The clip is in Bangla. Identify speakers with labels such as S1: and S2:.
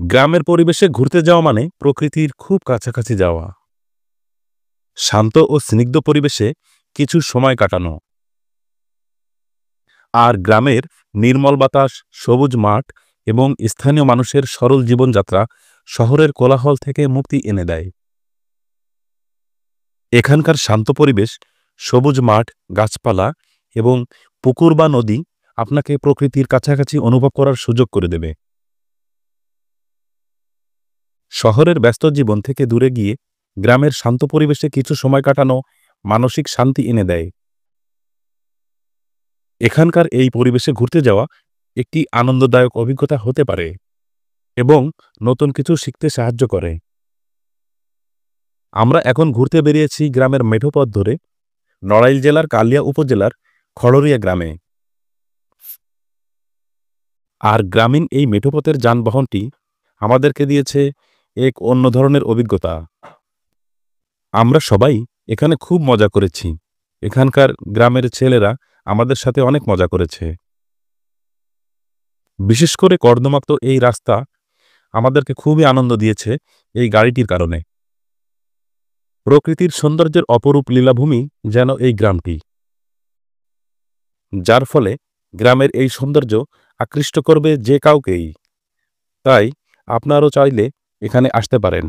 S1: গ্রামের পরিবেশে ঘুরতে যাওয়া মানে প্রকৃতির খুব কাছাকাছি যাওয়া, শান্ত ও স্নিগ্ধ পরিবেশে কিছু সময় কাটানো। আর গ্রামের নির্মল বাতাস, সবুজ মাঠ এবং স্থানীয় মানুষের সরল জীবনযাত্রা শহরের কোলাহল থেকে মুক্তি এনে দেয়। এখানকার শান্ত পরিবেশ, সবুজ মাঠ, গাছপালা এবং পুকুর বা নদী আপনাকে প্রকৃতির কাছাকাছি অনুভব করার সুযোগ করে দেবে। শহরের ব্যস্ত জীবন থেকে দূরে গিয়ে গ্রামের শান্ত পরিবেশে কিছু সময় কাটানো মানসিক শান্তি এনে দেয়। এখানকার এই পরিবেশে ঘুরতে যাওয়া একটি আনন্দদায়ক অভিজ্ঞতা হতে পারে এবং নতুন কিছু শিখতে সাহায্য করে। আমরা এখন ঘুরতে বেরিয়েছি গ্রামের মেঠো পথ ধরে নড়াইল জেলার কালিয়া উপজেলার খড়রিয়া গ্রামে। আর গ্রামীণ এই মেঠোপথের যানবাহনটি আমাদেরকে দিয়েছে এক অন্য ধরনের অভিজ্ঞতা। আমরা সবাই এখানে খুব মজা করেছি। এখানকার গ্রামের ছেলেরা আমাদের সাথে অনেক মজা করেছে। বিশেষ করে কর্দমাক্ত এই রাস্তা আমাদেরকে খুবই আনন্দ দিয়েছে এই গাড়িটির কারণে। প্রকৃতির সৌন্দর্যের অপরূপ লীলাভূমি যেন এই গ্রামটি, যার ফলে গ্রামের এই সৌন্দর্য আকৃষ্ট করবে যে কাউকেই। তাই আপনারও চাইলে এখানে আসতে পারেন।